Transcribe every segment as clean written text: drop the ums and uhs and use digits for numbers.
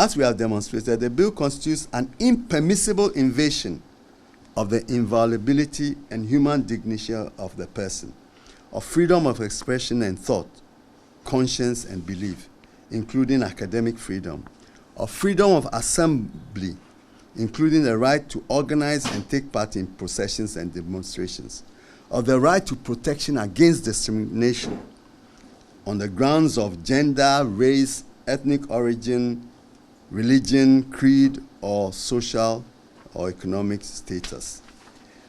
As we have demonstrated, the bill constitutes an impermissible invasion of the inviolability and human dignity of the person, of freedom of expression and thought, conscience and belief, including academic freedom, of freedom of assembly, including the right to organize and take part in processions and demonstrations, of the right to protection against discrimination on the grounds of gender, race, ethnic origin, religion, creed, or social or economic status.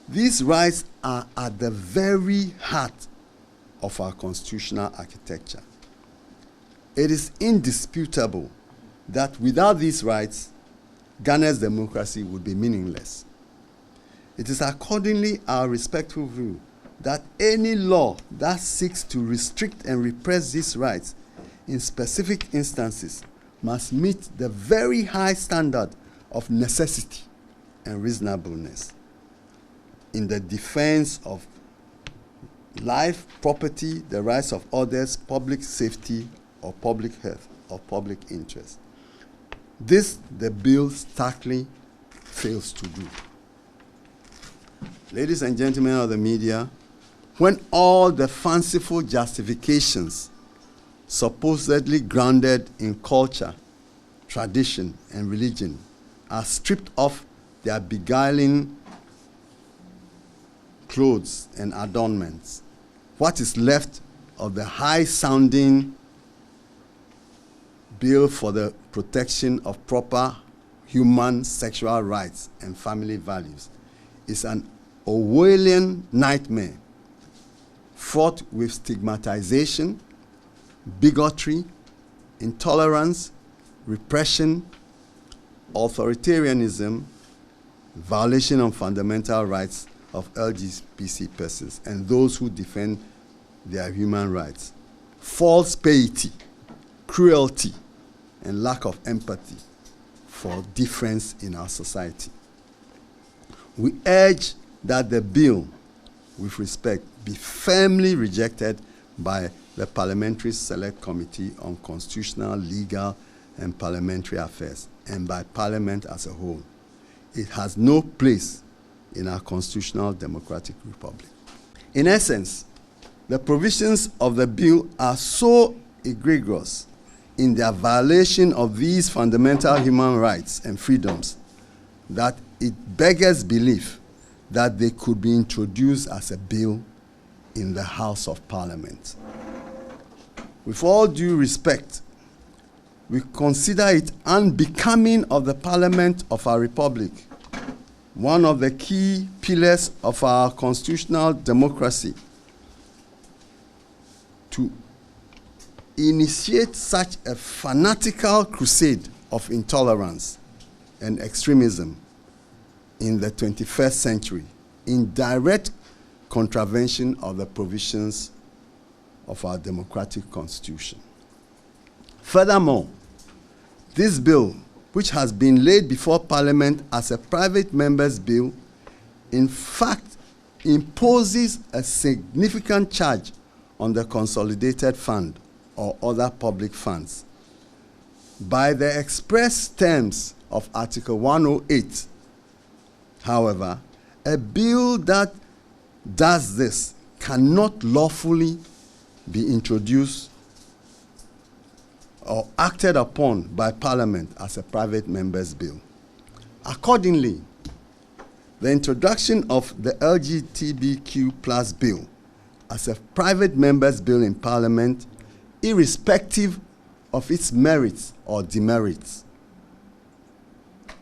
These rights are at the very heart of our constitutional architecture. It is indisputable that without these rights, Ghana's democracy would be meaningless. It is accordingly our respectful view that any law that seeks to restrict and repress these rights in specific instances must meet the very high standard of necessity and reasonableness in the defense of life, property, the rights of others, public safety, or public health, or public interest. This the bill starkly fails to do. Ladies and gentlemen of the media, when all the fanciful justifications supposedly grounded in culture, tradition, and religion are stripped off their beguiling clothes and adornments, what is left of the high-sounding bill for the protection of proper human sexual rights and family values is an Orwellian nightmare fraught with stigmatization, bigotry, intolerance, repression, authoritarianism, violation of fundamental rights of LGBT persons and those who defend their human rights, false piety, cruelty, and lack of empathy for difference in our society. We urge that the bill, with respect, be firmly rejected by the Parliamentary Select Committee on Constitutional, Legal, and Parliamentary Affairs, and by Parliament as a whole. It has no place in our constitutional democratic republic. In essence, the provisions of the bill are so egregious in their violation of these fundamental human rights and freedoms that it beggars belief that they could be introduced as a bill in the House of Parliament. With all due respect, we consider it unbecoming of the Parliament of our Republic, one of the key pillars of our constitutional democracy, to initiate such a fanatical crusade of intolerance and extremism in the 21st century, in direct contravention of the provisions of our democratic constitution. Furthermore, this bill, which has been laid before Parliament as a private member's bill, in fact imposes a significant charge on the consolidated fund or other public funds. By the express terms of Article 108, however, a bill that does this cannot lawfully be introduced or acted upon by Parliament as a private member's bill. Accordingly, the introduction of the LGBTQ plus bill as a private member's bill in Parliament, irrespective of its merits or demerits,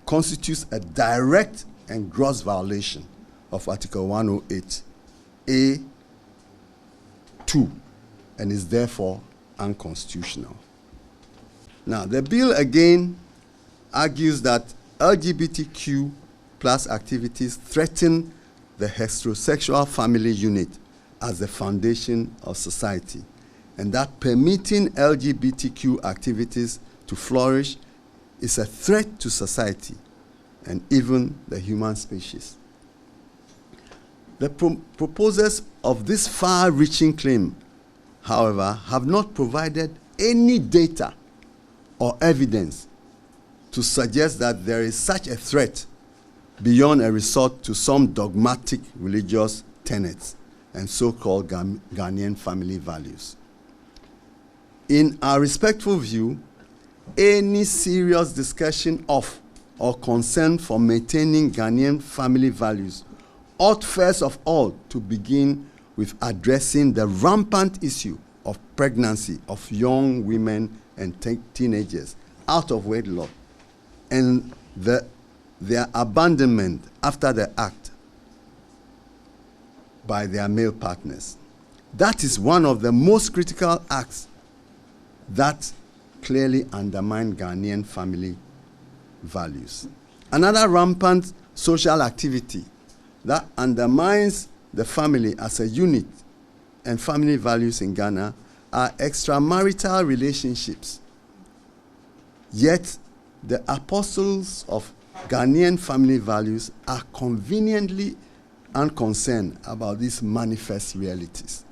constitutes a direct and gross violation of Article 108A(2) and is therefore unconstitutional. Now, the bill again argues that LGBTQ plus activities threaten the heterosexual family unit as the foundation of society, and that permitting LGBTQ activities to flourish is a threat to society and even the human species. The proposers of this far-reaching claim, however, have not provided any data or evidence to suggest that there is such a threat beyond a resort to some dogmatic religious tenets and so-called Ghanaian family values. In our respectful view, any serious discussion of or concern for maintaining Ghanaian family values ought first of all to begin with addressing the rampant issue of pregnancy of young women and teenagers out of wedlock and their abandonment after the act by their male partners. That is one of the most critical acts that clearly undermine Ghanaian family values. Another rampant social activity that undermines the family as a unit and family values in Ghana are extramarital relationships. Yet, the apostles of Ghanaian family values are conveniently unconcerned about these manifest realities.